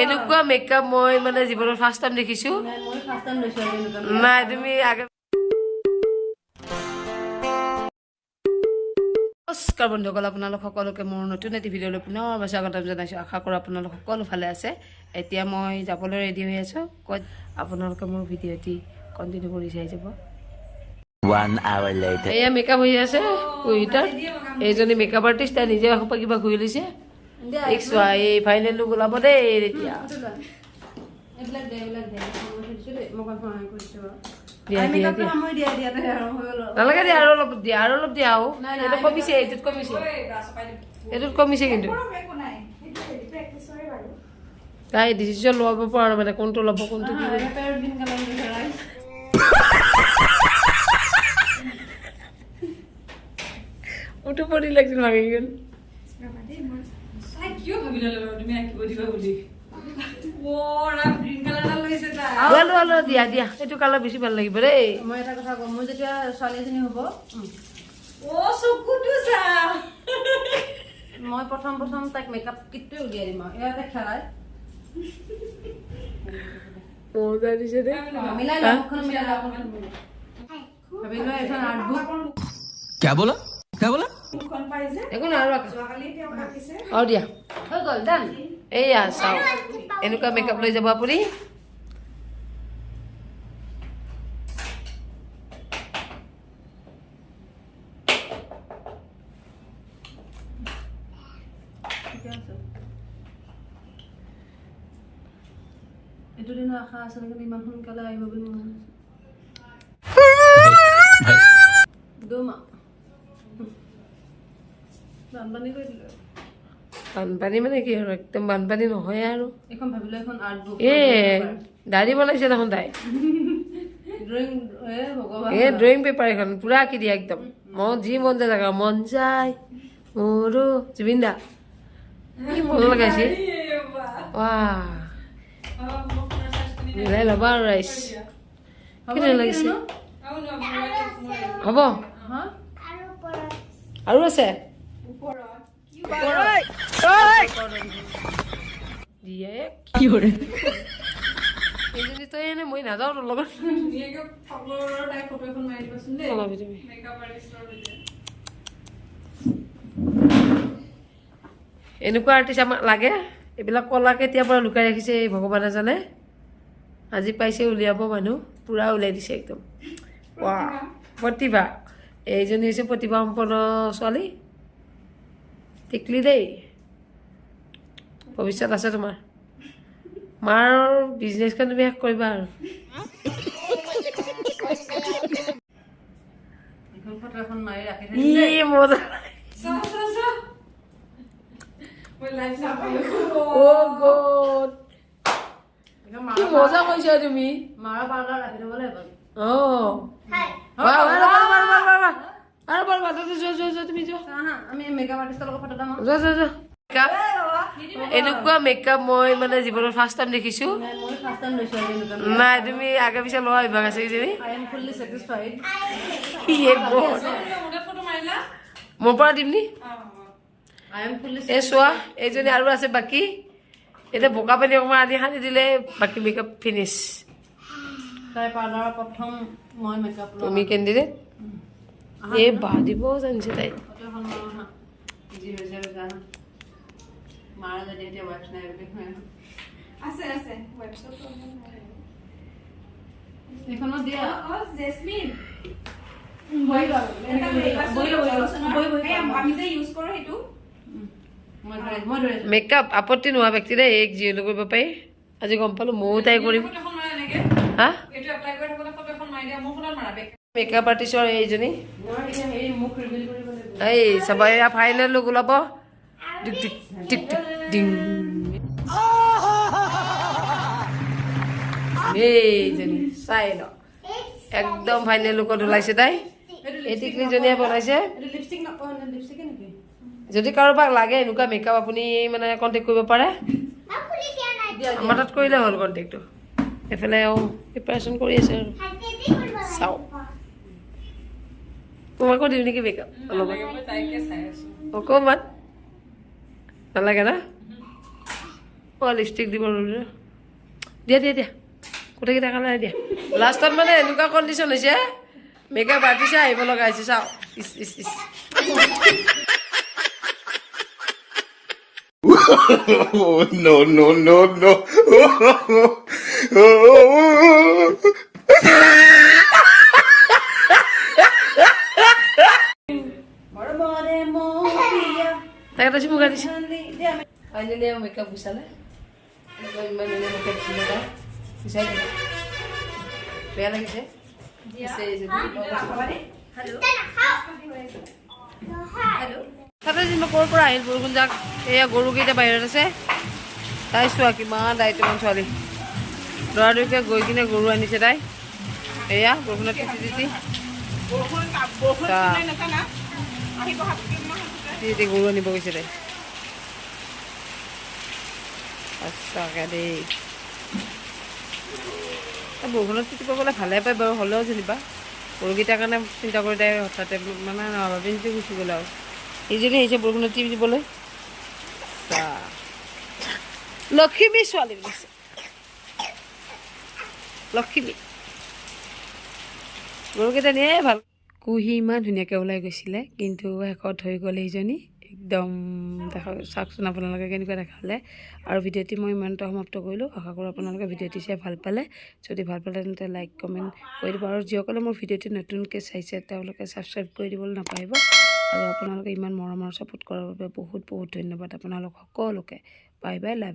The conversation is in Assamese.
এনেকুৱা মেকআপ মই মানে জীৱনত ফাৰ্ষ্ট টাইম দেখিছো নাই তুমি আগে নমস্কাৰ বন্ধুসকল আপোনালোক সকলোকে মোৰ নতুন এটি ভিডিঅ'লৈ পুনৰ স্বাগতম জনাইছোঁ আশা কৰোঁ আপোনালোক সকলো ভালে আছে এতিয়া মই যাবলৈ ৰেডি হৈ আছোঁ ক'ত আপোনালোকে মোৰ ভিডিঅ'টি কণ্টিনিউ কৰি চাই যাব 1 hour later এয়া মেকআপ হৈ আছে কুইটাৰ এইজনী মেকআপ আৰ্টিষ্ট তাই নিজে কিবা ঘূৰি লৈছে এক চোৱা এই ফাইনেল লুক ওলাব দেই এতিয়া নালাগে দিয়া আৰু অলপ দিয়া আৰু এইটো কমিছে এইটোত কমিছে কিন্তু তাই ডিচিশ্যন ল'ব পৰা মানে কোনটো ল'ব কোনটো কি মোৰতো পৰি লাগিছিল ভাঙি গ'ল দিয়া দিয়া এইটো কালাৰ বেছি ভাল লাগিব দেই মই এটা কথা কম মই যেতিয়া ছোৱালী এজনী হ'ব মই প্ৰথম তাইক মেকআপ কিটটোৱে উলিয়াই দিম আৰু ইয়াতে খেলাই মজা দিছে দেই মিলাই লওঁ ভাবিলো এখন আৰ্ট বুক क्या बोला একো নাই আৰু দিয়া হৈ গ'ল ডান এইয়া চাওক এনেকুৱা মেকআপ লৈ যাব আপুনি এইটো দিনৰ আশা আছে কিন্তু ইমান সোনকালে আহিব বুলি মই দুমাহ বানপানী কৰি দিলোঁ বানপানী মানে কি আৰু একদম বানপানী নহয় আৰু এখন ভাবিলো এখন আৰ্ট বুক দাঢ়ি বনাইছে দেখোন তাই ড্ৰয়িং ভগৱান ড্ৰয়িং পেপাৰ এখন পুৰা আঁকি দিয়া একদম যি মন যায় থাকা মন যায় মোৰো জুবিন দা কি মজা লগাইছে মিলাই ল'বা আৰু ৰাইচ কেনে লাগিছে হ'ব আৰু আছে মই নাযাওঁ তোৰ লগত এনেকুৱা আৰ্টিষ্ট আমাক লাগে এইবিলাক কলা কেতিয়াৰ পৰা লুকাই ৰাখিছে এই ভগৱানে জানে আজি পাইছে উলিয়াব মানুহ পুৰা উলিয়াই দিছে একদম প্ৰতিভা এইজনী হৈছে প্ৰতিভা সম্পন্ন ছোৱালী টিকলি দেই ভৱিষ্যত আছে তোমাৰ মাৰ বিজনেছখন তুমি শেষ কৰিবা আৰু মজা কি মজা কৈছা তুমি মাৰা পাৰ্লাৰ ৰাখি দিব লাগিব তুমি যোৱা আমি মেকআপ আৰ্টিষ্টৰ লগত ফটো দাম এনেকুৱা মেকআপ মই মানে জীৱনত ফাৰ্ষ্ট টাইম দেখিছো মই ফাৰ্ষ্ট টাইম লৈছো নাই তুমি আগে পিছে লোৱা অভ্যাস আছে কিজানি আই এম ফুল্লি ছেটিছফাইড মোৰ পৰা দিম নি আই এম ফুল্লি এই চোৱা এইজনী আৰু আছে বাকী এতিয়া বোকা পানী অকণমান আনি সানি দিলে বাকী মেকআপ ফিনিছ তাই পাৰ্লাৰৰ প্ৰথম মই মেকআপ তুমি কেণ্ডিডেট এই বাহ দিব জানিছে তাই যি হৈছে জানা মাৰা যদি এতিয়া ৱাইফ নাই বুলি আছে এইখনত দিয়া জেসমিন মেকআপ আপত্তি নোহোৱা ব্যক্তি দেই এক যিহেতু কৰিব পাৰি আজি গম পালো ময়ো তাই কৰিম হা মেকআপ আৰ্টিষ্টৰ এইজনী এই চাবা এয়া ফাইনেল লুক ওলাব টিক টিক টিক টিক ডিং এইজনী চাই ল একদম ফাইনেল লুকত ওলাইছে তাই এই টিকলিজনীয়ে বনাইছে যদি কাৰোবাক লাগে এনেকুৱা মেকআপ আপুনি মানে কণ্টেক্ট কৰিব পাৰে আমাৰ তাত কৰিলে হ'ল কণ্টেক্টটো এইফালে প্ৰিপাৰেশ্যন কৰি আছে আৰু চাওঁ তোমাকো দিওঁ নেকি মেকআপ অলপমান অকণমান নালাগে না অঁ লিপষ্টিক দিব দিয়া গোটেইকেইটা কালাৰ দিয়া লাষ্টত মানে এনেকুৱা কণ্ডিশ্যন হৈছে মেকআপ আৰ্টিষ্টে আহিব লগা হৈছে চাওঁ ইচ Oh, no, no, no, no. তাকে তই মুখা দিছে ফাইনেলি মেকআপ গুচালে ইমান ধুনীয়া মেকআপ দিছিলে তাই গুচাই দিলে বেয়া লাগিছে তাতে যেনিবা ক'ৰ পৰা আহিল বৰষুণ যাক এয়া গৰুকেইটা বাহিৰত আছে তাই চোৱা কিমান দায়িত্বৱান ছোৱালী দৌৰাদৌৰিকৈ গৈ কিনে গৰু আনিছে তাই এয়া বৰষুণত তিতি গৰু আনিব গৈছে তাই সঁচাকৈ দেই বৰষুণত তিতিব গ'লে ভালে পায় বাৰু হ'লেও যেনিবা গৰুকেইটাৰ কাৰণে চিন্তা কৰি তাই হঠাতে মানে নাভাবি চিন্তি গুচি গ'ল আৰু এইজনী আহিছে বৰষুণত টিপি দিবলৈ লক্ষিমী ছোৱালী বুলিছে লক্ষিমী গৰুকেইটা নিয়ে ভাল কুহি ইমান ধুনীয়াকৈ ওলাই গৈছিলে কিন্তু শেষত হৈ গ'ল এইজনী একদম দেখা চাওকচোন আপোনালোকে কেনেকুৱা দেখালে আৰু ভিডিঅ'টি মই ইমানটা সমাপ্ত কৰিলোঁ আশা কৰোঁ আপোনালোকে ভিডিঅ'টি চাই ভাল পালে যদি ভাল পালে তেন্তে লাইক কমেণ্ট কৰি দিব আৰু যিসকলে মোৰ ভিডিঅ'টি নতুনকৈ চাইছে তেওঁলোকে ছাবস্ক্ৰাইব কৰি দিবলৈ নাপাহৰিব আৰু আপোনালোকে ইমান মৰমৰ ছাপোৰ্ট কৰাৰ বাবে বহুত বহুত ধন্যবাদ আপোনালোক সকলোকে বাই বাই লাভ